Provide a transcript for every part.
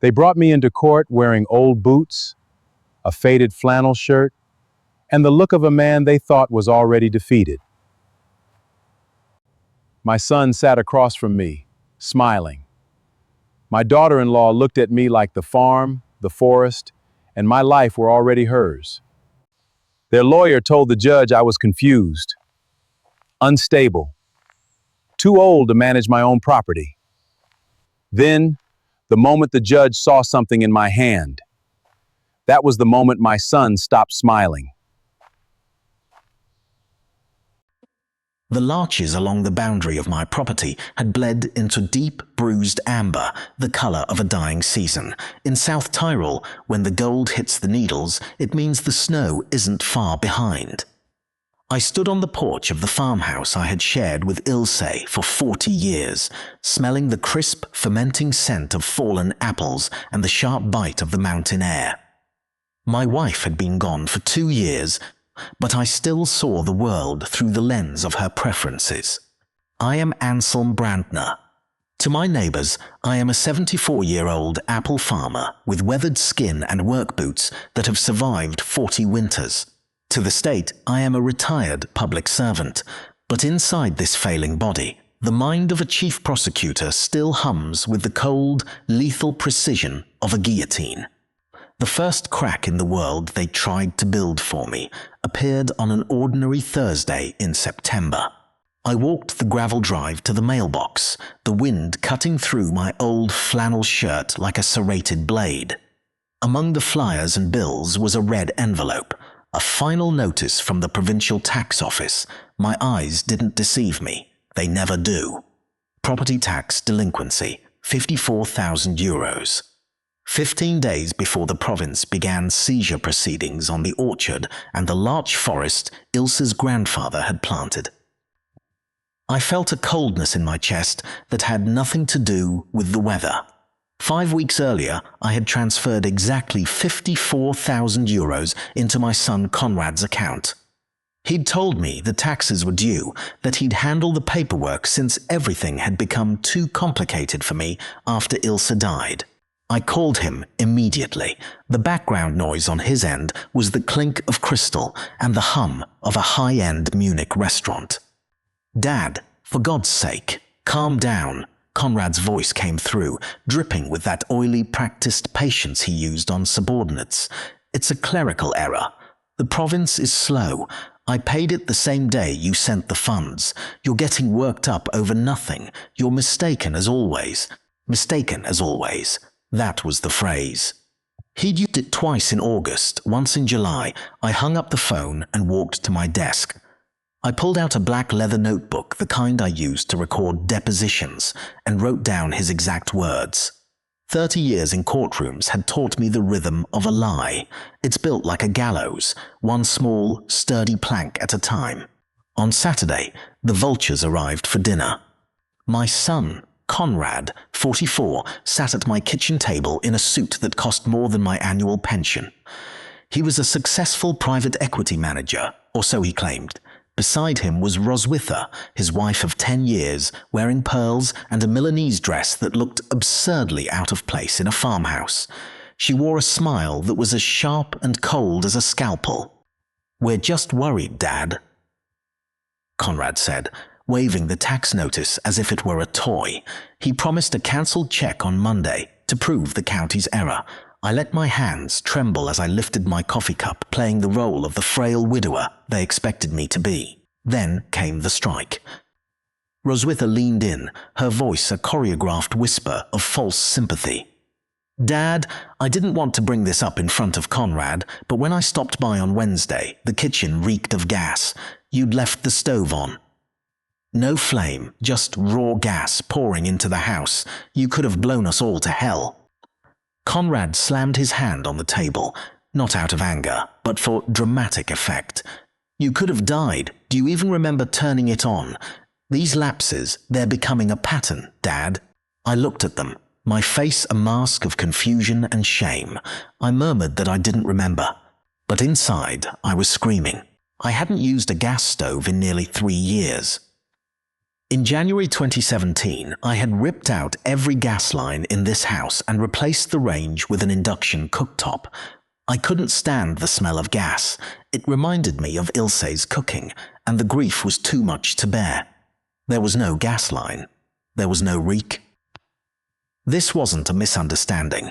They brought me into court wearing old boots, a faded flannel shirt, and the look of a man they thought was already defeated. My son sat across from me, smiling. My daughter-in-law looked at me like the farm, the forest, and my life were already hers. Their lawyer told the judge I was confused, unstable, too old to manage my own property. Then, the moment the judge saw something in my hand, that was the moment my son stopped smiling. The larches along the boundary of my property had bled into deep, bruised amber, the color of a dying season. In South Tyrol, when the gold hits the needles, it means the snow isn't far behind. I stood on the porch of the farmhouse I had shared with Ilse for 40 years, smelling the crisp, fermenting scent of fallen apples and the sharp bite of the mountain air. My wife had been gone for 2 years, but I still saw the world through the lens of her preferences. I am Anselm Brandner. To my neighbors, I am a 74-year-old apple farmer with weathered skin and work boots that have survived 40 winters. To the state, I am a retired public servant, but inside this failing body, the mind of a chief prosecutor still hums with the cold, lethal precision of a guillotine. The first crack in the world they tried to build for me appeared on an ordinary Thursday in September. I walked the gravel drive to the mailbox, the wind cutting through my old flannel shirt like a serrated blade. Among the flyers and bills was a red envelope, a final notice from the provincial tax office. My eyes didn't deceive me. They never do. Property tax delinquency, €54,000. 15 days before the province began seizure proceedings on the orchard and the larch forest Ilse's grandfather had planted. I felt a coldness in my chest that had nothing to do with the weather. 5 weeks earlier, I had transferred exactly €54,000 into my son Conrad's account. He'd told me the taxes were due, that he'd handle the paperwork since everything had become too complicated for me after Ilse died. I called him immediately. The background noise on his end was the clink of crystal and the hum of a high-end Munich restaurant. "Dad, for God's sake, calm down," Conrad's voice came through, dripping with that oily, practiced patience he used on subordinates. "It's a clerical error. The province is slow. I paid it the same day you sent the funds. You're getting worked up over nothing. You're mistaken as always. Mistaken as always." That was the phrase. He'd used it twice in August, once in July. I hung up the phone and walked to my desk. I pulled out a black leather notebook, the kind I used to record depositions, and wrote down his exact words. 30 years in courtrooms had taught me the rhythm of a lie. It's built like a gallows, one small, sturdy plank at a time. On Saturday, the vultures arrived for dinner. My son, Conrad, 44, sat at my kitchen table in a suit that cost more than my annual pension. He was a successful private equity manager, or so he claimed. Beside him was Roswitha, his wife of 10 years, wearing pearls and a Milanese dress that looked absurdly out of place in a farmhouse. She wore a smile that was as sharp and cold as a scalpel. "We're just worried, Dad," Conrad said, waving the tax notice as if it were a toy. He promised a cancelled check on Monday to prove the county's error. I let my hands tremble as I lifted my coffee cup, playing the role of the frail widower they expected me to be. Then came the strike. Roswitha leaned in, her voice a choreographed whisper of false sympathy. "Dad, I didn't want to bring this up in front of Conrad, but when I stopped by on Wednesday, the kitchen reeked of gas. You'd left the stove on. No flame, just raw gas pouring into the house. You could have blown us all to hell." Conrad slammed his hand on the table, not out of anger, but for dramatic effect. "You could have died. Do you even remember turning it on? These lapses, they're becoming a pattern, Dad." I looked at them, my face a mask of confusion and shame. I murmured that I didn't remember, but inside I was screaming. I hadn't used a gas stove in nearly 3 years. In January 2017, I had ripped out every gas line in this house and replaced the range with an induction cooktop. I couldn't stand the smell of gas. It reminded me of Ilse's cooking, and the grief was too much to bear. There was no gas line. There was no reek. This wasn't a misunderstanding.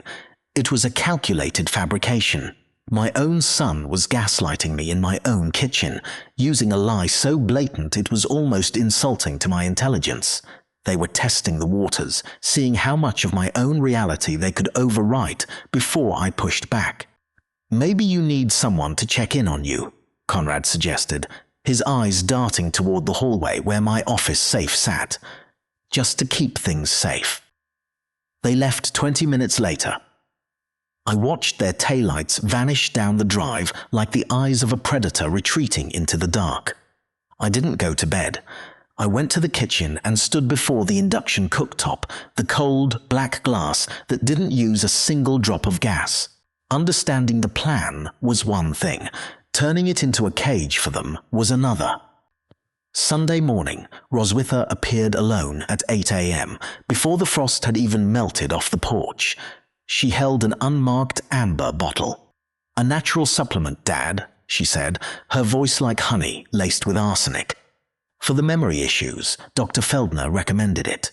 It was a calculated fabrication. My own son was gaslighting me in my own kitchen, using a lie so blatant it was almost insulting to my intelligence. They were testing the waters, seeing how much of my own reality they could overwrite before I pushed back. "Maybe you need someone to check in on you," Conrad suggested, his eyes darting toward the hallway where my office safe sat. "Just to keep things safe." They left 20 minutes later. I watched their taillights vanish down the drive like the eyes of a predator retreating into the dark. I didn't go to bed. I went to the kitchen and stood before the induction cooktop, the cold, black glass that didn't use a single drop of gas. Understanding the plan was one thing. Turning it into a cage for them was another. Sunday morning, Roswitha appeared alone at 8 a.m., before the frost had even melted off the porch. She held an unmarked amber bottle. "A natural supplement, Dad," she said, her voice like honey laced with arsenic. For the memory issues, Dr. Feldner recommended it.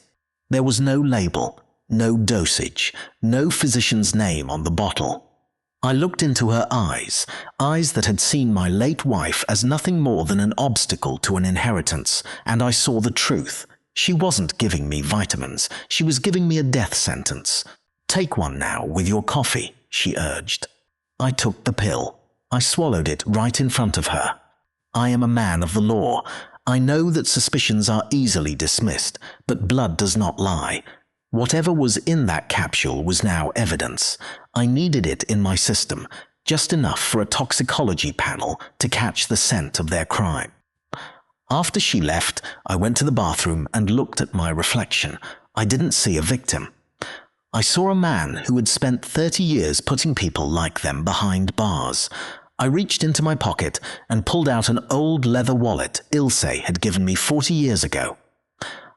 There was no label, no dosage, no physician's name on the bottle. I looked into her eyes, eyes that had seen my late wife as nothing more than an obstacle to an inheritance, and I saw the truth. She wasn't giving me vitamins, she was giving me a death sentence. "Take one now with your coffee," she urged. I took the pill. I swallowed it right in front of her. I am a man of the law. I know that suspicions are easily dismissed, but blood does not lie. Whatever was in that capsule was now evidence. I needed it in my system, just enough for a toxicology panel to catch the scent of their crime. After she left, I went to the bathroom and looked at my reflection. I didn't see a victim. I saw a man who had spent 30 years putting people like them behind bars. I reached into my pocket and pulled out an old leather wallet Ilse had given me 40 years ago.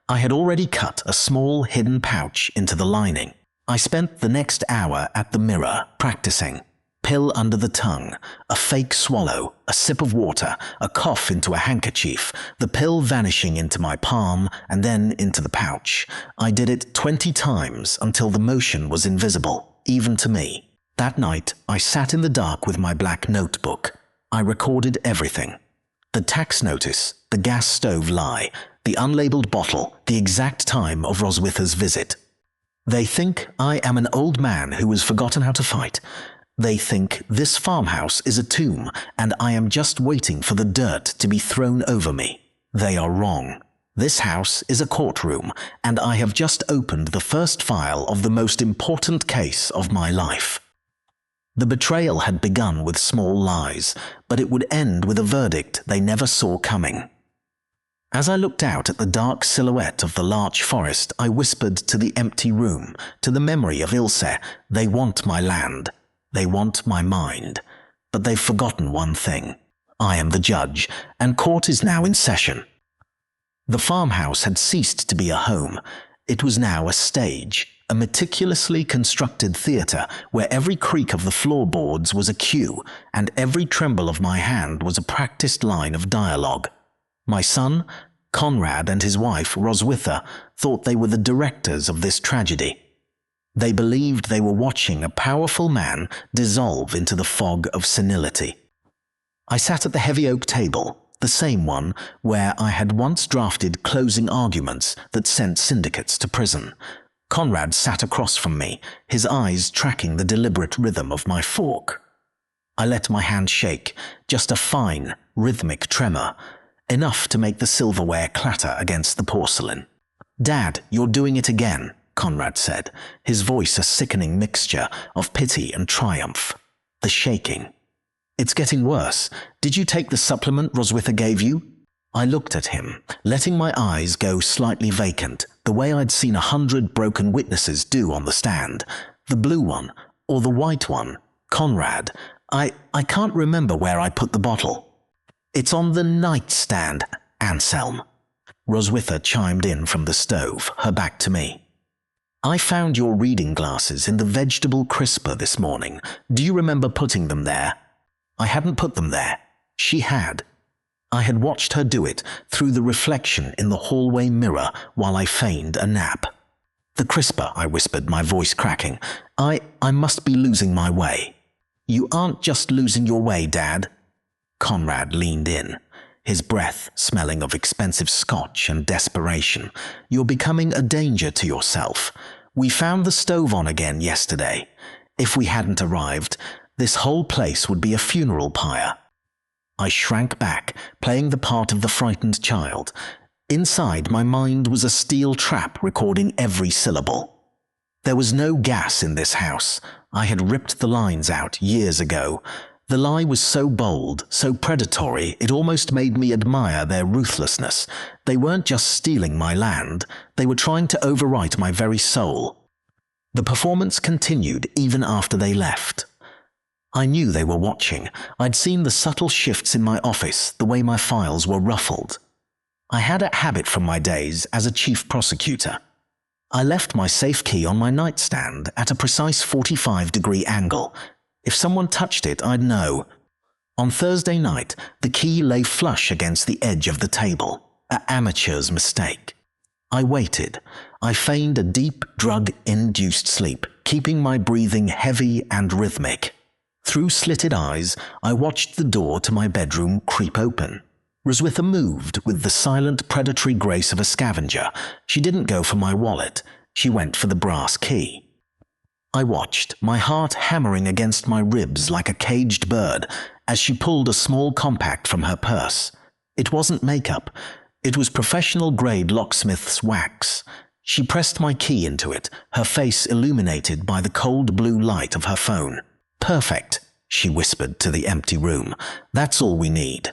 I had already cut a small hidden pouch into the lining. I spent the next hour at the mirror, practicing. Pill under the tongue, a fake swallow, a sip of water, a cough into a handkerchief, the pill vanishing into my palm and then into the pouch. I did it 20 times until the motion was invisible, even to me. That night, I sat in the dark with my black notebook. I recorded everything. The tax notice, the gas stove lie, the unlabeled bottle, the exact time of Roswitha's visit. They think I am an old man who has forgotten how to fight. They think this farmhouse is a tomb and I am just waiting for the dirt to be thrown over me. They are wrong. This house is a courtroom and I have just opened the first file of the most important case of my life. The betrayal had begun with small lies, but it would end with a verdict they never saw coming. As I looked out at the dark silhouette of the larch forest, I whispered to the empty room, to the memory of Ilse, "They want my land. They want my mind. But they've forgotten one thing. I am the judge, and court is now in session." The farmhouse had ceased to be a home. It was now a stage, a meticulously constructed theatre where every creak of the floorboards was a cue, and every tremble of my hand was a practiced line of dialogue. My son, Conrad, and his wife, Roswitha, thought they were the directors of this tragedy. They believed they were watching a powerful man dissolve into the fog of senility. I sat at the heavy oak table, the same one where I had once drafted closing arguments that sent syndicates to prison. Conrad sat across from me, his eyes tracking the deliberate rhythm of my fork. I let my hand shake, just a fine, rhythmic tremor, enough to make the silverware clatter against the porcelain. "Dad, you're doing it again," Conrad said, his voice a sickening mixture of pity and triumph. The shaking. "It's getting worse. Did you take the supplement Roswitha gave you?" I looked at him, letting my eyes go slightly vacant, the way I'd seen 100 broken witnesses do on the stand. The blue one, or the white one? Conrad, I can't remember where I put the bottle. "It's on the nightstand, Anselm." Roswitha chimed in from the stove, her back to me. I found your reading glasses in the vegetable crisper this morning. Do you remember putting them there? I hadn't put them there. She had. I had watched her do it through the reflection in the hallway mirror while I feigned a nap. The crisper, I whispered, my voice cracking. I must be losing my way. You aren't just losing your way, Dad. Conrad leaned in, his breath smelling of expensive scotch and desperation. You're becoming a danger to yourself. We found the stove on again yesterday. If we hadn't arrived, this whole place would be a funeral pyre. I shrank back, playing the part of the frightened child. Inside, my mind was a steel trap recording every syllable. There was no gas in this house. I had ripped the lines out years ago. The lie was so bold, so predatory, it almost made me admire their ruthlessness. They weren't just stealing my land, they were trying to overwrite my very soul. The performance continued even after they left. I knew they were watching. I'd seen the subtle shifts in my office, the way my files were ruffled. I had a habit from my days as a chief prosecutor. I left my safe key on my nightstand at a precise 45-degree angle. If someone touched it, I'd know. On Thursday night, the key lay flush against the edge of the table, an amateur's mistake. I waited. I feigned a deep, drug-induced sleep, keeping my breathing heavy and rhythmic. Through slitted eyes, I watched the door to my bedroom creep open. Roswitha moved with the silent, predatory grace of a scavenger. She didn't go for my wallet. She went for the brass key. I watched, my heart hammering against my ribs like a caged bird, as she pulled a small compact from her purse. It wasn't makeup. It was professional-grade locksmith's wax. She pressed my key into it, her face illuminated by the cold blue light of her phone. "Perfect," she whispered to the empty room. "That's all we need."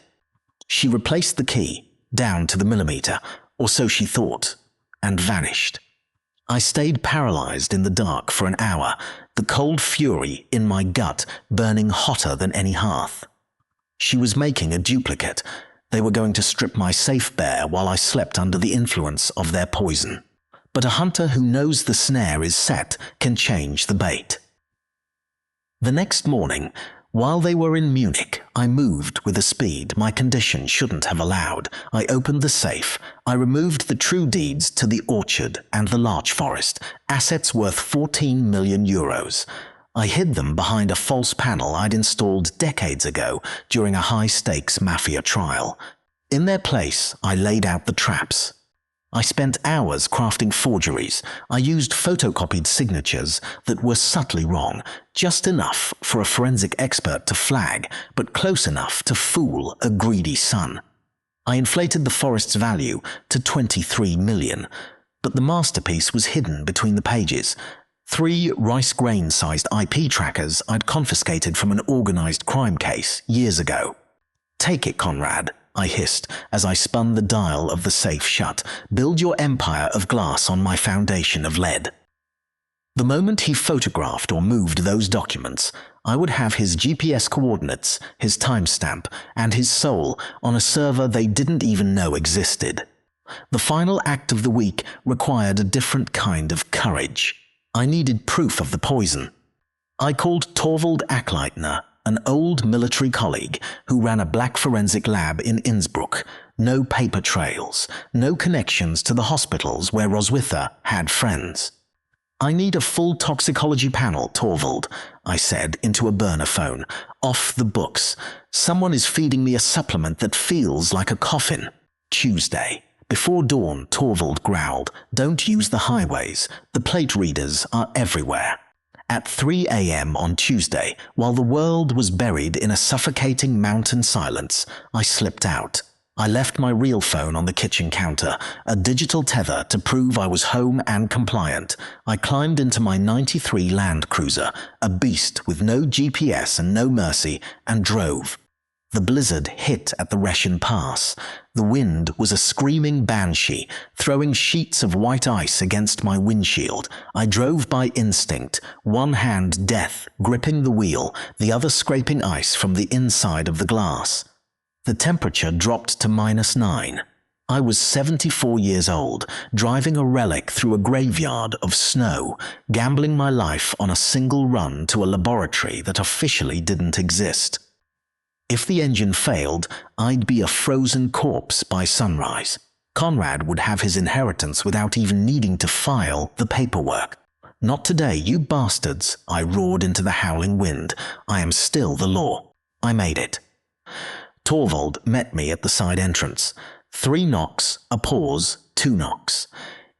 She replaced the key, down to the millimeter, or so she thought, and vanished. I stayed paralyzed in the dark for an hour, the cold fury in my gut burning hotter than any hearth. She was making a duplicate. They were going to strip my safe bare while I slept under the influence of their poison. But a hunter who knows the snare is set can change the bait. The next morning, while they were in Munich, I moved with a speed my condition shouldn't have allowed. I opened the safe. I removed the true deeds to the orchard and the larch forest, assets worth 14 million euros. I hid them behind a false panel I'd installed decades ago during a high-stakes mafia trial. In their place, I laid out the traps. I spent hours crafting forgeries. I used photocopied signatures that were subtly wrong, just enough for a forensic expert to flag, but close enough to fool a greedy son. I inflated the forest's value to 23 million, but the masterpiece was hidden between the pages. 3 rice grain-sized IP trackers I'd confiscated from an organized crime case years ago. "Take it, Conrad," I hissed as I spun the dial of the safe shut. "Build your empire of glass on my foundation of lead." The moment he photographed or moved those documents, I would have his GPS coordinates, his timestamp, and his soul on a server they didn't even know existed. The final act of the week required a different kind of courage. I needed proof of the poison. I called Torvald Ackleitner, an old military colleague who ran a black forensic lab in Innsbruck. No paper trails, no connections to the hospitals where Roswitha had friends. "I need a full toxicology panel, Torvald," I said into a burner phone. "Off the books. Someone is feeding me a supplement that feels like a coffin." Tuesday. Before dawn, Torvald growled, "Don't use the highways. The plate readers are everywhere." At 3 a.m. on Tuesday, while the world was buried in a suffocating mountain silence, I slipped out. I left my real phone on the kitchen counter, a digital tether to prove I was home and compliant. I climbed into my '93 Land Cruiser, a beast with no GPS and no mercy, and drove. The blizzard hit at the Reschen Pass. The wind was a screaming banshee, throwing sheets of white ice against my windshield. I drove by instinct, one hand death gripping the wheel, the other scraping ice from the inside of the glass. The temperature dropped to -9. I was 74 years old, driving a relic through a graveyard of snow, gambling my life on a single run to a laboratory that officially didn't exist. If the engine failed, I'd be a frozen corpse by sunrise. Conrad would have his inheritance without even needing to file the paperwork. "Not today, you bastards," I roared into the howling wind. "I am still the law." I made it. Torvald met me at the side entrance. 3 knocks, a pause, 2 knocks.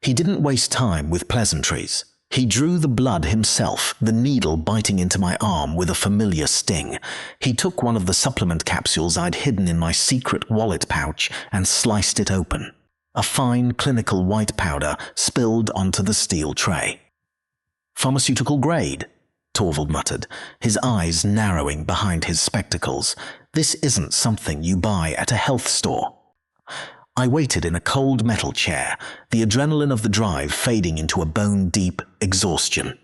He didn't waste time with pleasantries. He drew the blood himself, the needle biting into my arm with a familiar sting. He took one of the supplement capsules I'd hidden in my secret wallet pouch and sliced it open. A fine, clinical white powder spilled onto the steel tray. "Pharmaceutical grade," Torvald muttered, his eyes narrowing behind his spectacles. "This isn't something you buy at a health store." I waited in a cold metal chair, the adrenaline of the drive fading into a bone-deep exhaustion.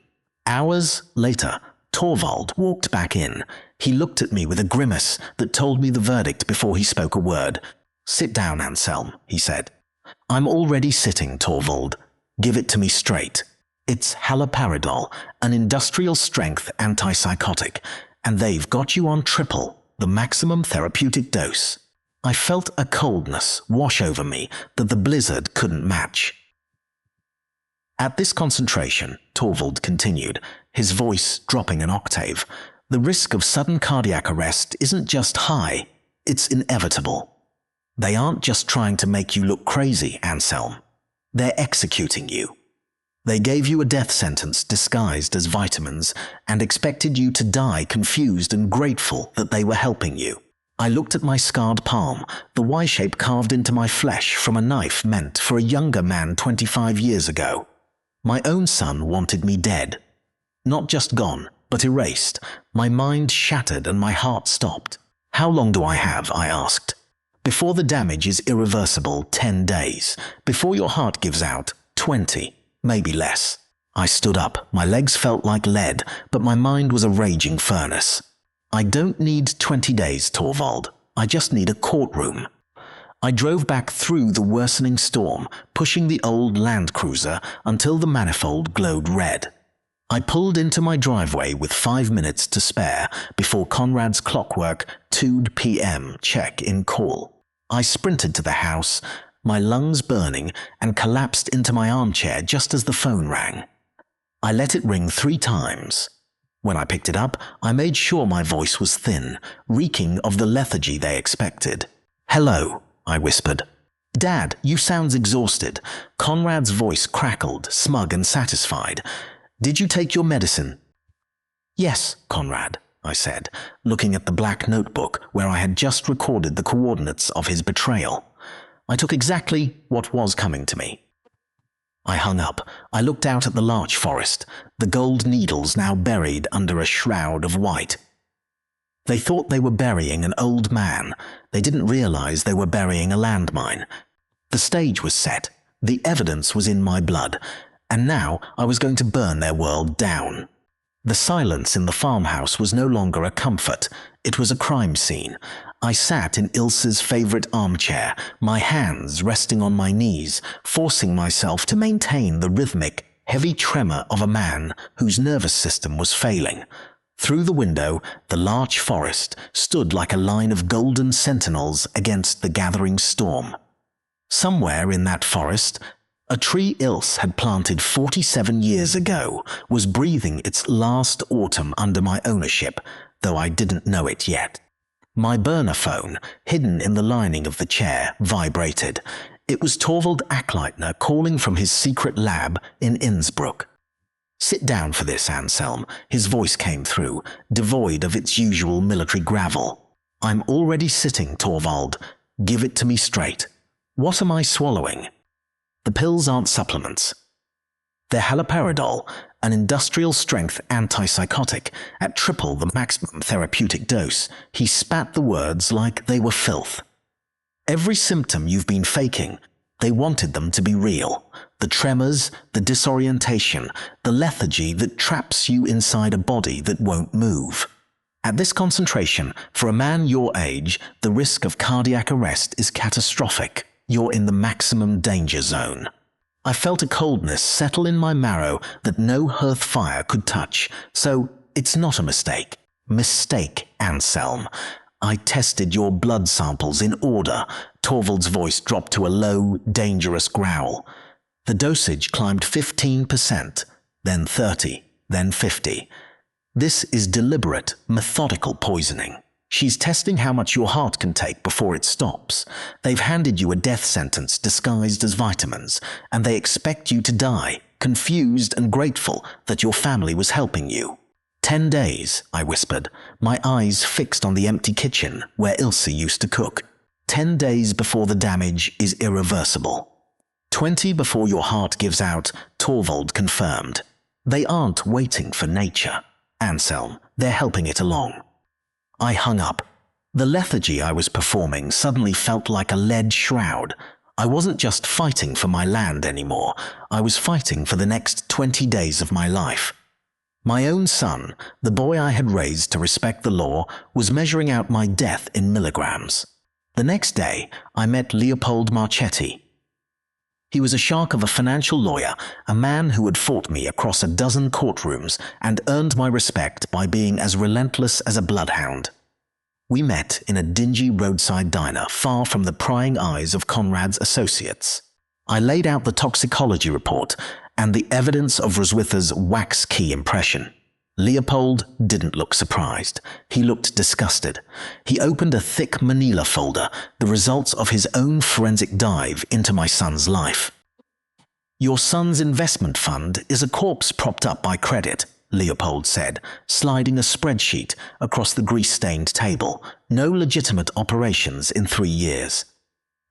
Hours later, Torvald walked back in. He looked at me with a grimace that told me the verdict before he spoke a word. "Sit down, Anselm," he said. "I'm already sitting, Torvald. Give it to me straight. It's haloperidol, an industrial-strength antipsychotic, and they've got you on triple, the maximum therapeutic dose." I felt a coldness wash over me that the blizzard couldn't match. "At this concentration," Torvald continued, his voice dropping an octave, "the risk of sudden cardiac arrest isn't just high, it's inevitable. They aren't just trying to make you look crazy, Anselm. They're executing you. They gave you a death sentence disguised as vitamins and expected you to die confused and grateful that they were helping you." I looked at my scarred palm, the Y-shape carved into my flesh from a knife meant for a younger man 25 years ago. My own son wanted me dead. Not just gone, but erased. My mind shattered and my heart stopped. "How long do I have?" I asked. "Before the damage is irreversible, 10 days. Before your heart gives out, 20, maybe less." I stood up. My legs felt like lead, but my mind was a raging furnace. "I don't need 20 days, Torvald. I just need a courtroom." I drove back through the worsening storm, pushing the old Land Cruiser until the manifold glowed red. I pulled into my driveway with 5 minutes to spare before Conrad's clockwork 2 p.m. check-in call. I sprinted to the house, my lungs burning, and collapsed into my armchair just as the phone rang. I let it ring 3 times. When I picked it up, I made sure my voice was thin, reeking of the lethargy they expected. "Hello," I whispered. "Dad, you sound exhausted." Conrad's voice crackled, smug and satisfied. "Did you take your medicine?" "Yes, Conrad," I said, looking at the black notebook where I had just recorded the coordinates of his betrayal. I took exactly what was coming to me. I hung up. I looked out at the larch forest, the gold needles now buried under a shroud of white. They thought they were burying an old man. They didn't realize they were burying a landmine. The stage was set. The evidence was in my blood. And now I was going to burn their world down. The silence in the farmhouse was no longer a comfort. It was a crime scene. I sat in Ilse's favorite armchair, my hands resting on my knees, forcing myself to maintain the rhythmic, heavy tremor of a man whose nervous system was failing. Through the window, the larch forest stood like a line of golden sentinels against the gathering storm. Somewhere in that forest, a tree Ilse had planted 47 years ago was breathing its last autumn under my ownership, though I didn't know it yet. My burner phone, hidden in the lining of the chair, vibrated. It was Torvald Achleitner calling from his secret lab in Innsbruck. "Sit down for this, Anselm," his voice came through, devoid of its usual military gravel. "I'm already sitting, Torvald. Give it to me straight. What am I swallowing?" "The pills aren't supplements. They're haloperidol, an industrial-strength antipsychotic, at triple the maximum therapeutic dose." He spat the words like they were filth. "Every symptom you've been faking, they wanted them to be real. The tremors, the disorientation, the lethargy that traps you inside a body that won't move. At this concentration, for a man your age, the risk of cardiac arrest is catastrophic. You're in the maximum danger zone. I felt a coldness settle in my marrow that no hearth fire could touch, so it's not a mistake. Mistake, Anselm. I tested your blood samples in order. Torvald's voice dropped to a low, dangerous growl. The dosage climbed 15%, then 30, then 50. This is deliberate, methodical poisoning. She's testing how much your heart can take before it stops. They've handed you a death sentence disguised as vitamins, and they expect you to die, confused and grateful that your family was helping you. 10 days, I whispered, my eyes fixed on the empty kitchen where Ilse used to cook. 10 days before the damage is irreversible. 20 before your heart gives out, Torvald confirmed. They aren't waiting for nature, Anselm. They're helping it along. I hung up. The lethargy I was performing suddenly felt like a lead shroud. I wasn't just fighting for my land anymore. I was fighting for the next 20 days of my life. My own son, the boy I had raised to respect the law, was measuring out my death in milligrams. The next day, I met Leopold Marchetti. He was a shark of a financial lawyer, a man who had fought me across a dozen courtrooms and earned my respect by being as relentless as a bloodhound. We met in a dingy roadside diner far from the prying eyes of Conrad's associates. I laid out the toxicology report and the evidence of Roswitha's wax key impression. Leopold didn't look surprised. He looked disgusted. He opened a thick manila folder, the results of his own forensic dive into my son's life. Your son's investment fund is a corpse propped up by credit, Leopold said, sliding a spreadsheet across the grease-stained table. No legitimate operations in 3 years.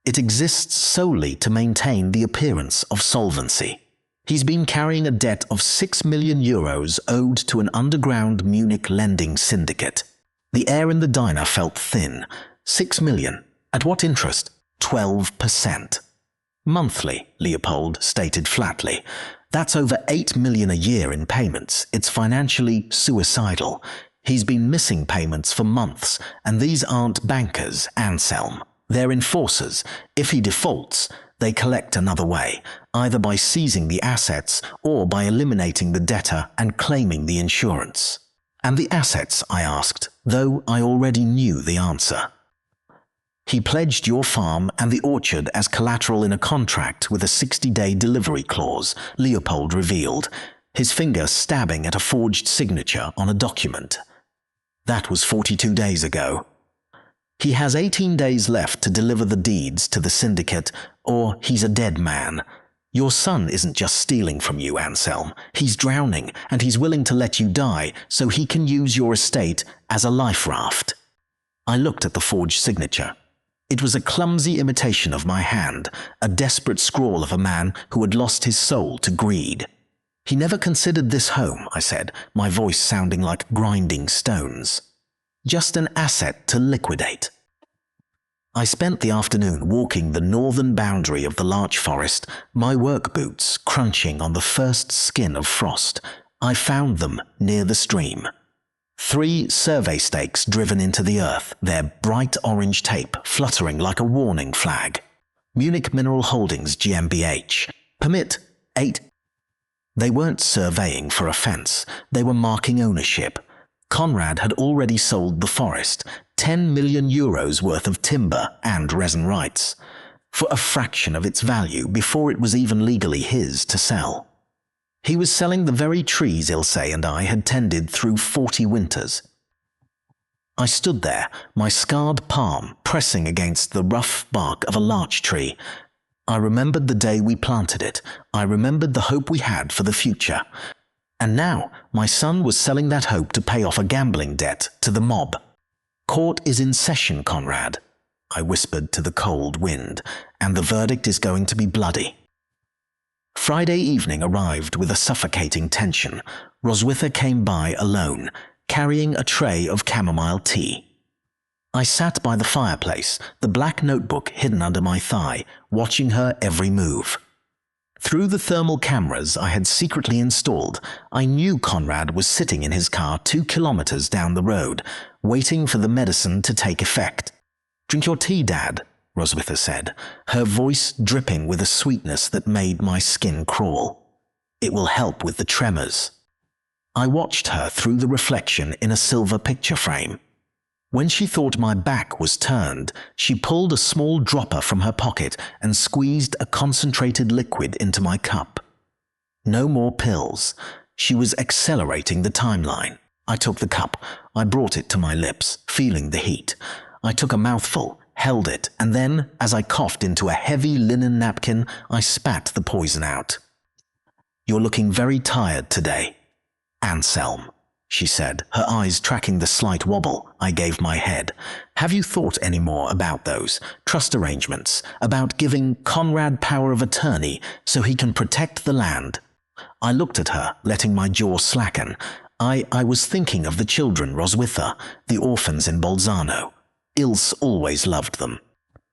It exists solely to maintain the appearance of solvency. He's been carrying a debt of 6 million euros owed to an underground Munich lending syndicate. The air in the diner felt thin. 6 million. At what interest? 12%. Monthly, Leopold stated flatly. That's over 8 million a year in payments. It's financially suicidal. He's been missing payments for months, and these aren't bankers, Anselm. They're enforcers. If he defaults, they collect another way, either by seizing the assets or by eliminating the debtor and claiming the insurance. And the assets, I asked, though I already knew the answer. He pledged your farm and the orchard as collateral in a contract with a 60-day delivery clause, Leopold revealed, his finger stabbing at a forged signature on a document. That was 42 days ago. He has 18 days left to deliver the deeds to the syndicate, or he's a dead man. Your son isn't just stealing from you, Anselm. He's drowning, and he's willing to let you die so he can use your estate as a life raft. I looked at the forged signature. It was a clumsy imitation of my hand, a desperate scrawl of a man who had lost his soul to greed. He never considered this home, I said, my voice sounding like grinding stones. Just an asset to liquidate. I spent the afternoon walking the northern boundary of the larch forest, my work boots crunching on the first skin of frost. I found them near the stream. 3 survey stakes driven into the earth, their bright orange tape fluttering like a warning flag. Munich Mineral Holdings GmbH. Permit 8. They weren't surveying for a fence. They were marking ownership. Conrad had already sold the forest, 10 million euros worth of timber and resin rights, for a fraction of its value before it was even legally his to sell. He was selling the very trees Ilse and I had tended through 40 winters. I stood there, my scarred palm pressing against the rough bark of a larch tree. I remembered the day we planted it. I remembered the hope we had for the future. And now, my son was selling that hope to pay off a gambling debt to the mob. Court is in session, Conrad, I whispered to the cold wind, and the verdict is going to be bloody. Friday evening arrived with a suffocating tension. Roswitha came by alone, carrying a tray of chamomile tea. I sat by the fireplace, the black notebook hidden under my thigh, watching her every move. Through the thermal cameras I had secretly installed, I knew Conrad was sitting in his car 2 kilometers down the road, waiting for the medicine to take effect. "Drink your tea, Dad," Roswitha said, her voice dripping with a sweetness that made my skin crawl. It will help with the tremors. I watched her through the reflection in a silver picture frame. When she thought my back was turned, she pulled a small dropper from her pocket and squeezed a concentrated liquid into my cup. No more pills. She was accelerating the timeline. I took the cup. I brought it to my lips, feeling the heat. I took a mouthful, held it, and then, as I coughed into a heavy linen napkin, I spat the poison out. "You're looking very tired today, Anselm," she said, her eyes tracking the slight wobble I gave my head. "Have you thought any more about those trust arrangements, about giving Conrad power of attorney so he can protect the land?" I looked at her, letting my jaw slacken. I was thinking of the children, Roswitha, the orphans in Bolzano. Ilse always loved them.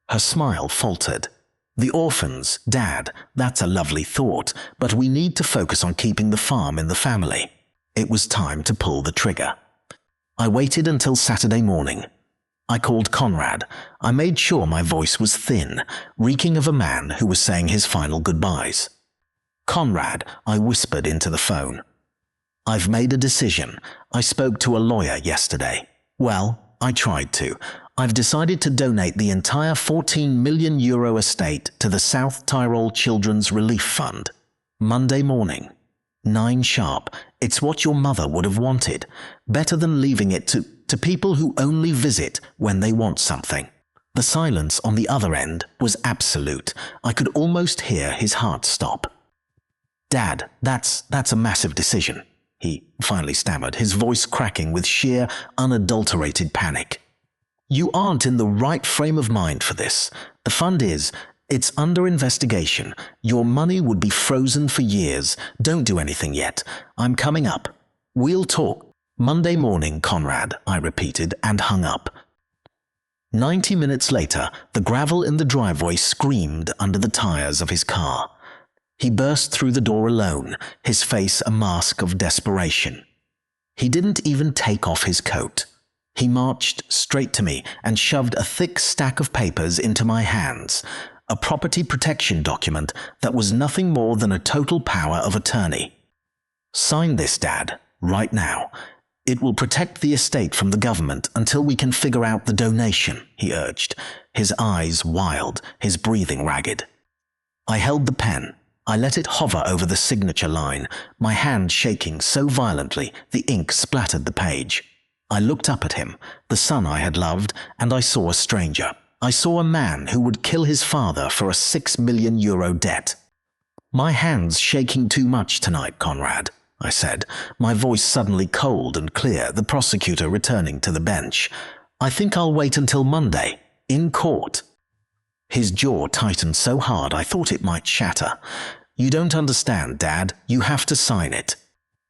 Her smile faltered. "The orphans, Dad, that's a lovely thought, but we need to focus on keeping the farm in the family." It was time to pull the trigger. I waited until Saturday morning. I called Conrad. I made sure my voice was thin, reeking of a man who was saying his final goodbyes. "Conrad," I whispered into the phone. "I've made a decision. I spoke to a lawyer yesterday. Well, I tried to. I've decided to donate the entire €14 million estate to the South Tyrol Children's Relief Fund. Monday morning, 9 sharp. It's what your mother would have wanted. Better than leaving it to people who only visit when they want something." The silence on the other end was absolute. I could almost hear his heart stop. "Dad, that's a massive decision," he finally stammered, his voice cracking with sheer, unadulterated panic. "You aren't in the right frame of mind for this. The fund is. It's under investigation. Your money would be frozen for years. Don't do anything yet. I'm coming up. We'll talk." "Monday morning, Conrad," I repeated and hung up. 90 minutes later, the gravel in the driveway screamed under the tires of his car. He burst through the door alone, his face a mask of desperation. He didn't even take off his coat. He marched straight to me and shoved a thick stack of papers into my hands, a property protection document that was nothing more than a total power of attorney. "Sign this, Dad, right now. It will protect the estate from the government until we can figure out the donation," he urged, his eyes wild, his breathing ragged. I held the pen. I let it hover over the signature line, my hand shaking so violently the ink splattered the page. I looked up at him, the son I had loved, and I saw a stranger. I saw a man who would kill his father for a €6 million debt. "My hand's shaking too much tonight, Conrad," I said, my voice suddenly cold and clear, the prosecutor returning to the bench. "I think I'll wait until Monday, in court." His jaw tightened so hard I thought it might shatter. "You don't understand, Dad. You have to sign it."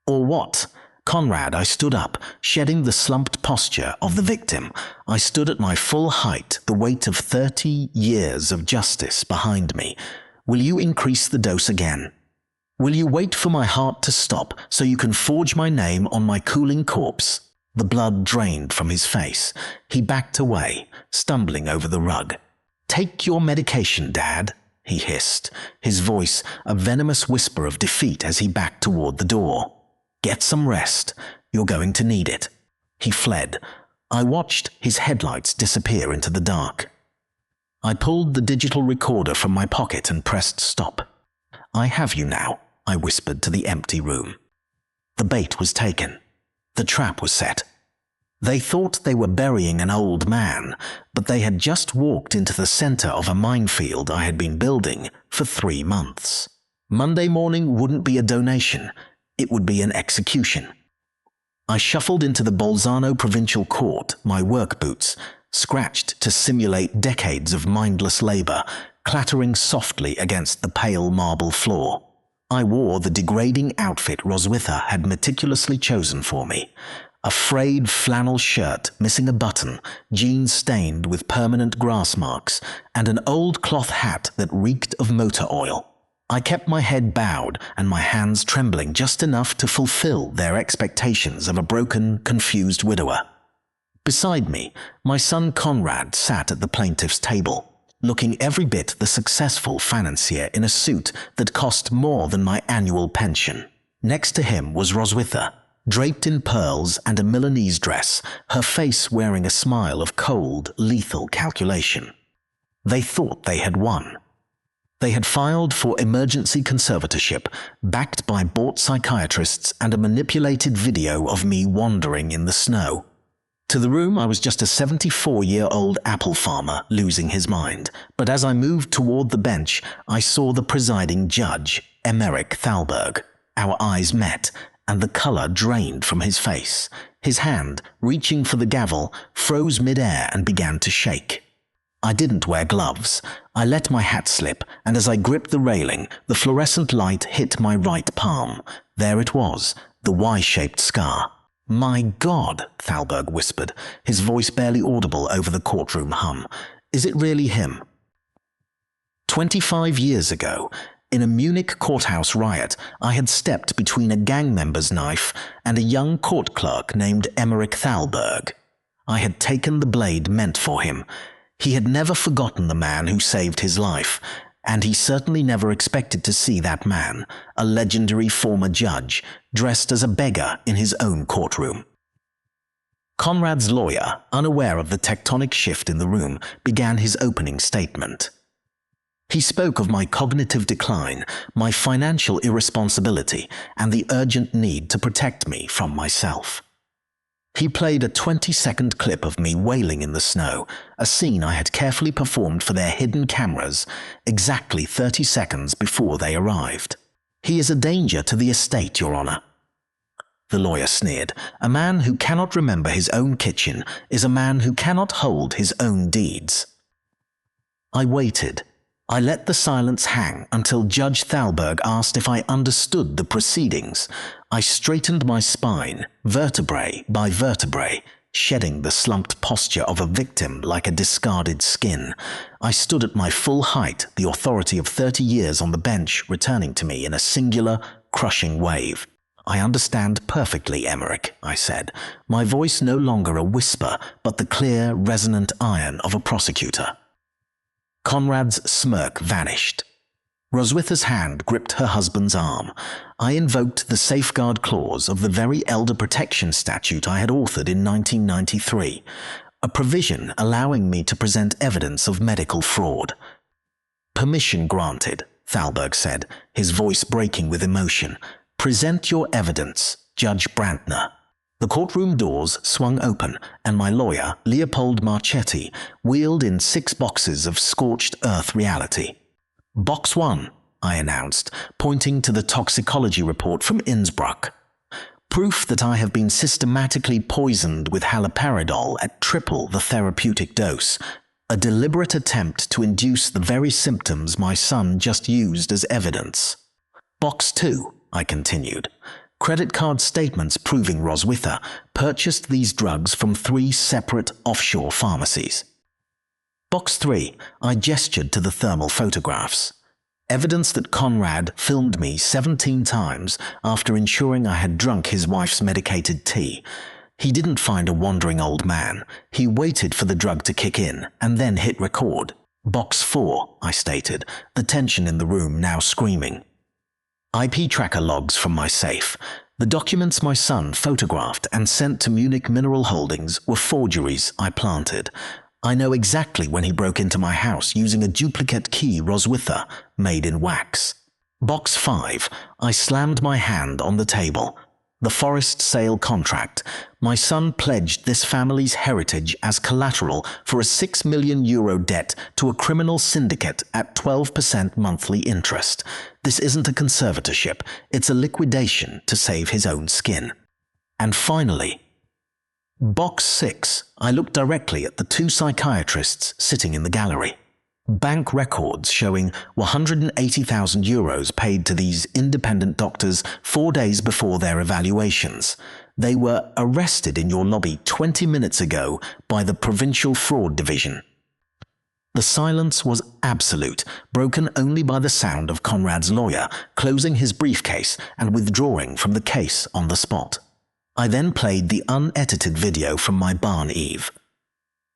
"Or what?" "Conrad," I stood up, shedding the slumped posture of the victim. I stood at my full height, the weight of 30 years of justice behind me. "Will you increase the dose again? Will you wait for my heart to stop so you can forge my name on my cooling corpse?" The blood drained from his face. He backed away, stumbling over the rug. "Take your medication, Dad," he hissed, his voice a venomous whisper of defeat as he backed toward the door. "Get some rest. You're going to need it." He fled. I watched his headlights disappear into the dark. I pulled the digital recorder from my pocket and pressed stop. "I have you now," I whispered to the empty room. The bait was taken. The trap was set. They thought they were burying an old man, but they had just walked into the center of a minefield I had been building for 3 months. Monday morning wouldn't be a donation. It would be an execution. I shuffled into the Bolzano provincial court, my work boots, scratched to simulate decades of mindless labor, clattering softly against the pale marble floor. I wore the degrading outfit Roswitha had meticulously chosen for me. A frayed flannel shirt missing a button, jeans stained with permanent grass marks, and an old cloth hat that reeked of motor oil. I kept my head bowed and my hands trembling just enough to fulfill their expectations of a broken, confused widower. Beside me, my son Conrad sat at the plaintiff's table. looking every bit the successful financier in a suit that cost more than my annual pension. Next to him was Roswitha, draped in pearls and a Milanese dress, her face wearing a smile of cold, lethal calculation. They thought they had won. They had filed for emergency conservatorship, backed by bought psychiatrists and a manipulated video of me wandering in the snow. To the room, I was just a 74-year-old apple farmer losing his mind. But as I moved toward the bench, I saw the presiding judge, Emeric Thalberg. Our eyes met, and the color drained from his face. His hand, reaching for the gavel, froze mid-air and began to shake. I didn't wear gloves. I let my hat slip, and as I gripped the railing, the fluorescent light hit my right palm. There it was, the Y-shaped scar. "My God," Thalberg whispered, his voice barely audible over the courtroom hum. "Is it really him?" 25 years ago, in a Munich courthouse riot, I had stepped between a gang member's knife and a young court clerk named Emeric Thalberg. I had taken the blade meant for him. He had never forgotten the man who saved his life, and he certainly never expected to see that man, a legendary former judge, dressed as a beggar in his own courtroom. Conrad's lawyer, unaware of the tectonic shift in the room, began his opening statement. He spoke of my cognitive decline, my financial irresponsibility, and the urgent need to protect me from myself. He played a 20-second clip of me wailing in the snow, a scene I had carefully performed for their hidden cameras exactly 30 seconds before they arrived. "He is a danger to the estate, Your Honor." The lawyer sneered. "A man who cannot remember his own kitchen is a man who cannot hold his own deeds." I waited. I let the silence hang until Judge Thalberg asked if I understood the proceedings. I straightened my spine, vertebrae by vertebrae, shedding the slumped posture of a victim like a discarded skin. I stood at my full height, the authority of 30 years on the bench returning to me in a singular, crushing wave. "I understand perfectly, Emeric," I said, my voice no longer a whisper, but the clear, resonant iron of a prosecutor. Conrad's smirk vanished. Roswitha's hand gripped her husband's arm. I invoked the safeguard clause of the very elder protection statute I had authored in 1993, a provision allowing me to present evidence of medical fraud. "Permission granted," Thalberg said, his voice breaking with emotion. "Present your evidence, Judge Brandner." The courtroom doors swung open, and my lawyer, Leopold Marchetti, wheeled in 6 boxes of scorched earth reality. "Box 1, I announced, pointing to the toxicology report from Innsbruck. "Proof that I have been systematically poisoned with haloperidol at triple the therapeutic dose. A deliberate attempt to induce the very symptoms my son just used as evidence." "Box 2, I continued. "Credit card statements proving Roswitha purchased these drugs from 3 separate offshore pharmacies." "Box 3, I gestured to the thermal photographs. Evidence that Conrad filmed me 17 times after ensuring I had drunk his wife's medicated tea. He didn't find a wandering old man. He waited for the drug to kick in and then hit record." "Box 4, I stated, the tension in the room now screaming. "IP tracker logs from my safe. The documents my son photographed and sent to Munich Mineral Holdings were forgeries I planted. I know exactly when he broke into my house using a duplicate key Roswitha made in wax." "Box 5, I slammed my hand on the table. The forest sale contract. My son pledged this family's heritage as collateral for a €6 million debt to a criminal syndicate at 12% monthly interest. This isn't a conservatorship, it's a liquidation to save his own skin." And finally, Box 6, I looked directly at the 2 psychiatrists sitting in the gallery. Bank records showing €180,000 paid to these independent doctors 4 days before their evaluations. They were arrested in your lobby 20 minutes ago by the Provincial Fraud Division. The silence was absolute, broken only by the sound of Conrad's lawyer closing his briefcase and withdrawing from the case on the spot. I then played the unedited video from my barn eve.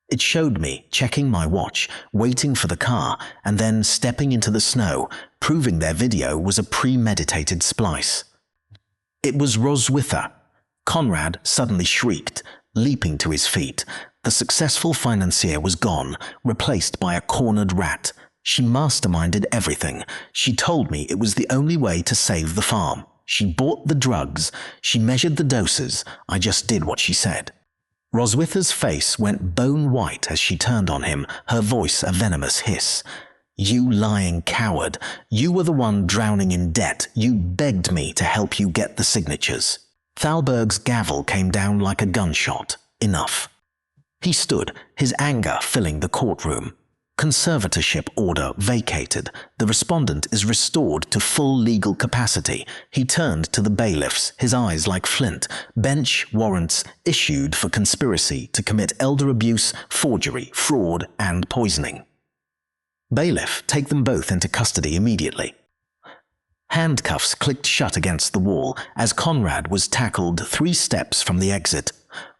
It showed me checking my watch, waiting for the car, and then stepping into the snow, proving their video was a premeditated splice. It was Roswitha. Conrad suddenly shrieked, leaping to his feet. The successful financier was gone, replaced by a cornered rat. She masterminded everything. She told me it was the only way to save the farm. She bought the drugs. She measured the doses. I just did what she said. Roswitha's face went bone white as she turned on him, her voice a venomous hiss. You lying coward. You were the one drowning in debt. You begged me to help you get the signatures. Thalberg's gavel came down like a gunshot. Enough. He stood, his anger filling the courtroom. Conservatorship order vacated. The respondent is restored to full legal capacity. He turned to the bailiffs, his eyes like flint. Bench warrants issued for conspiracy to commit elder abuse, forgery, fraud, and poisoning. Bailiff, take them both into custody immediately. Handcuffs clicked shut against the wall as Conrad was tackled 3 steps from the exit.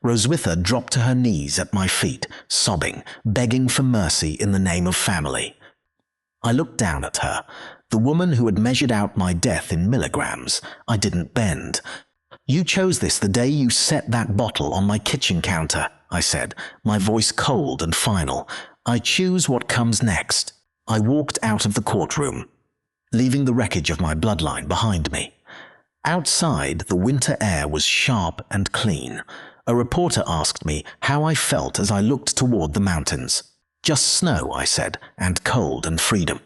Roswitha dropped to her knees at my feet, sobbing, begging for mercy in the name of family. I looked down at her, the woman who had measured out my death in milligrams. I didn't bend. You chose this the day you set that bottle on my kitchen counter, I said, my voice cold and final. I choose what comes next. I walked out of the courtroom, leaving the wreckage of my bloodline behind me. Outside, the winter air was sharp and clean. A reporter asked me how I felt as I looked toward the mountains. Just snow, I said, and cold and freedom.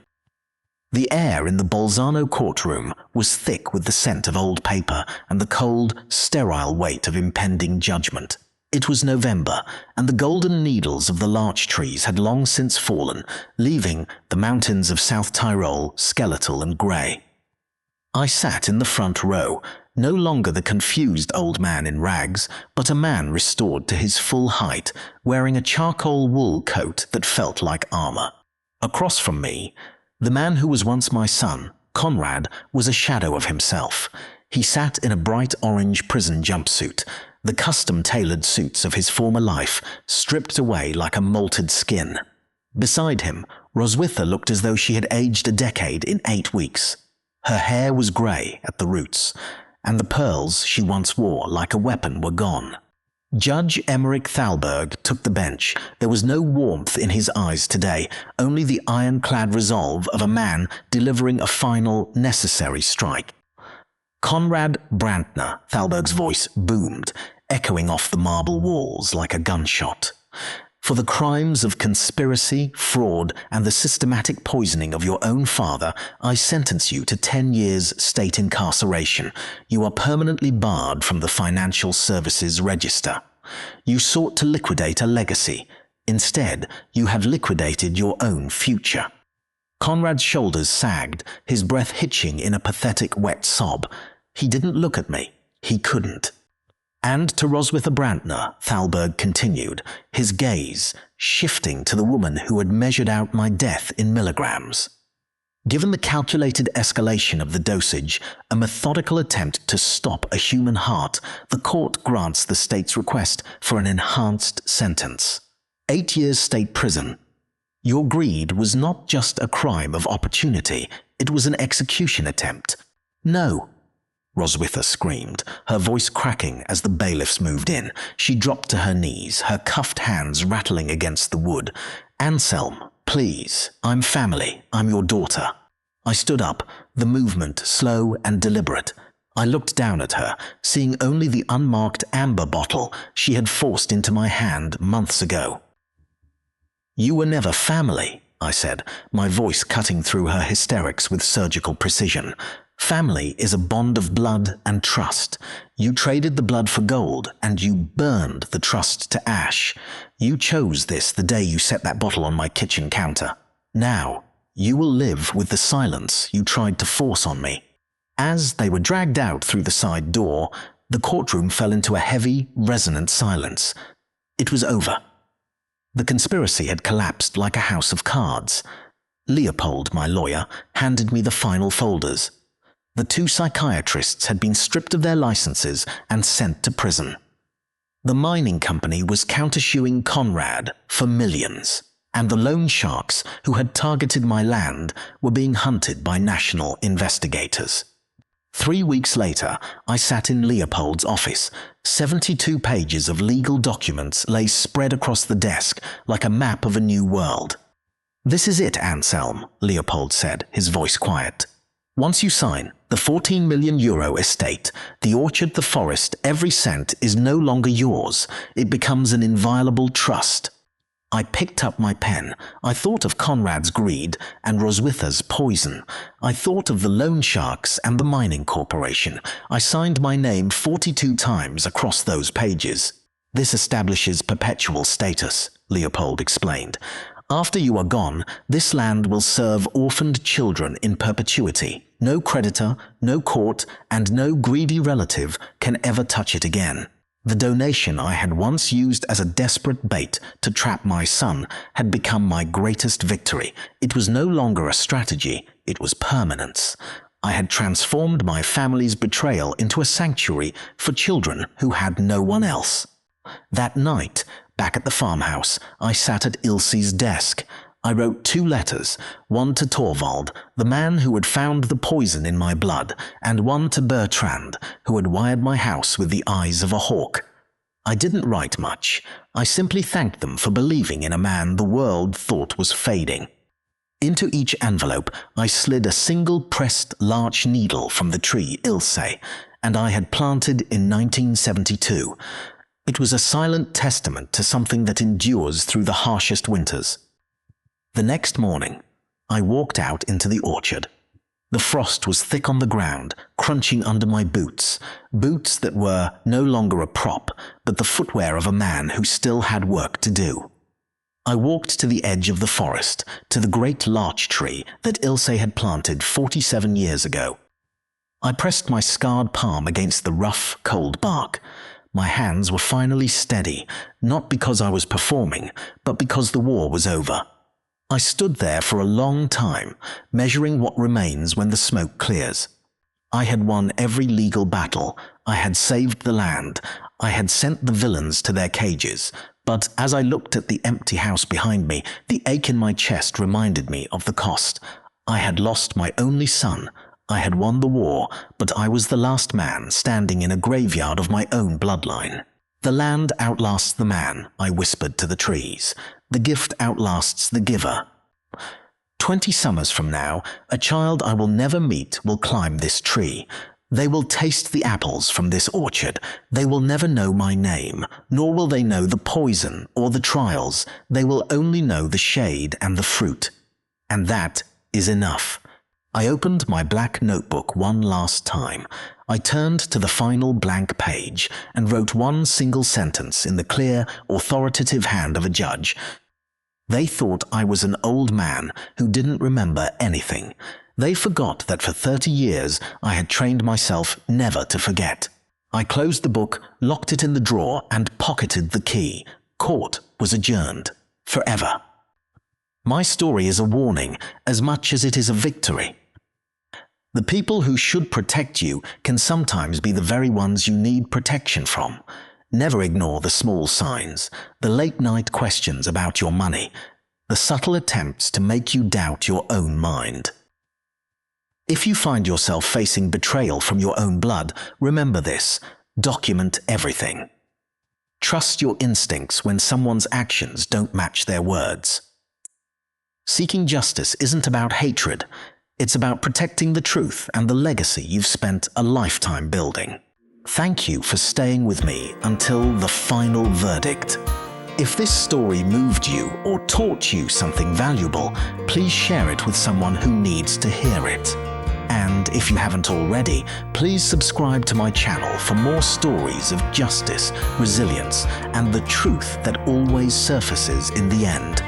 The air in the Bolzano courtroom was thick with the scent of old paper and the cold, sterile weight of impending judgment. It was November, and the golden needles of the larch trees had long since fallen, leaving the mountains of South Tyrol skeletal and grey. I sat in the front row, no longer the confused old man in rags, but a man restored to his full height, wearing a charcoal wool coat that felt like armor. Across from me, the man who was once my son, Conrad, was a shadow of himself. He sat in a bright orange prison jumpsuit, the custom-tailored suits of his former life stripped away like a molted skin. Beside him, Roswitha looked as though she had aged a decade in 8 weeks. Her hair was grey at the roots, and the pearls she once wore like a weapon were gone. Judge Emmerich Thalberg took the bench. There was no warmth in his eyes today, only the ironclad resolve of a man delivering a final, necessary strike. Conrad Brandner, Thalberg's voice boomed, echoing off the marble walls like a gunshot. For the crimes of conspiracy, fraud, and the systematic poisoning of your own father, I sentence you to 10 years state incarceration. You are permanently barred from the Financial Services Register. You sought to liquidate a legacy. Instead, you have liquidated your own future. Conrad's shoulders sagged, his breath hitching in a pathetic wet sob. He didn't look at me. He couldn't. And to Roswitha Brandner, Thalberg continued, his gaze shifting to the woman who had measured out my death in milligrams. Given the calculated escalation of the dosage, a methodical attempt to stop a human heart, the court grants the state's request for an enhanced sentence. 8 years state prison. Your greed was not just a crime of opportunity, it was an execution attempt. No. Roswitha screamed, her voice cracking as the bailiffs moved in. She dropped to her knees, her cuffed hands rattling against the wood. Anselm, please, I'm family, I'm your daughter. I stood up, the movement slow and deliberate. I looked down at her, seeing only the unmarked amber bottle she had forced into my hand months ago. You were never family, I said, my voice cutting through her hysterics with surgical precision. Family is a bond of blood and trust. You traded the blood for gold, and you burned the trust to ash. You chose this the day you set that bottle on my kitchen counter. Now, you will live with the silence you tried to force on me. As they were dragged out through the side door, the courtroom fell into a heavy, resonant silence. It was over. The conspiracy had collapsed like a house of cards. Leopold, my lawyer, handed me the final folders. The 2 psychiatrists had been stripped of their licenses and sent to prison. The mining company was countersuing Conrad for millions, and the loan sharks who had targeted my land were being hunted by national investigators. 3 weeks later, I sat in Leopold's office. 72 pages of legal documents lay spread across the desk like a map of a new world. "This is it, Anselm," Leopold said, his voice quiet. "Once you sign, the 14 million euro estate, the orchard, the forest, every cent is no longer yours. It becomes an inviolable trust." I picked up my pen. I thought of Conrad's greed and Roswitha's poison. I thought of the loan sharks and the mining corporation. I signed my name 42 times across those pages. "This establishes perpetual status," Leopold explained. "After you are gone, this land will serve orphaned children in perpetuity. No creditor, no court, and no greedy relative can ever touch it again." The donation I had once used as a desperate bait to trap my son had become my greatest victory. It was no longer a strategy, it was permanence. I had transformed my family's betrayal into a sanctuary for children who had no one else. That night, back at the farmhouse, I sat at Ilse's desk. I wrote 2 letters, one to Torvald, the man who had found the poison in my blood, and one to Bertrand, who had wired my house with the eyes of a hawk. I didn't write much. I simply thanked them for believing in a man the world thought was fading. Into each envelope, I slid a single pressed larch needle from the tree Ilse, and I had planted in 1972. It was a silent testament to something that endures through the harshest winters. The next morning, I walked out into the orchard. The frost was thick on the ground, crunching under my boots that were no longer a prop, but the footwear of a man who still had work to do. I walked to the edge of the forest, to the great larch tree that Ilse had planted 47 years ago. I pressed my scarred palm against the rough, cold bark. My hands were finally steady, not because I was performing, but because the war was over. I stood there for a long time, measuring what remains when the smoke clears. I had won every legal battle. I had saved the land. I had sent the villains to their cages. But as I looked at the empty house behind me, the ache in my chest reminded me of the cost. I had lost my only son. I had won the war, but I was the last man standing in a graveyard of my own bloodline. "The land outlasts the man," I whispered to the trees. "The gift outlasts the giver. 20 summers from now, a child I will never meet will climb this tree. They will taste the apples from this orchard. They will never know my name, nor will they know the poison or the trials. They will only know the shade and the fruit. And that is enough." I opened my black notebook one last time. I turned to the final blank page and wrote one single sentence in the clear, authoritative hand of a judge. They thought I was an old man who didn't remember anything. They forgot that for 30 years I had trained myself never to forget. I closed the book, locked it in the drawer, and pocketed the key. Court was adjourned. Forever. My story is a warning as much as it is a victory. The people who should protect you can sometimes be the very ones you need protection from. Never ignore the small signs, the late-night questions about your money, the subtle attempts to make you doubt your own mind. If you find yourself facing betrayal from your own blood, remember this: document everything. Trust your instincts when someone's actions don't match their words. Seeking justice isn't about hatred. It's about protecting the truth and the legacy you've spent a lifetime building. Thank you for staying with me until the final verdict. If this story moved you or taught you something valuable, please share it with someone who needs to hear it. And if you haven't already, please subscribe to my channel for more stories of justice, resilience, and the truth that always surfaces in the end.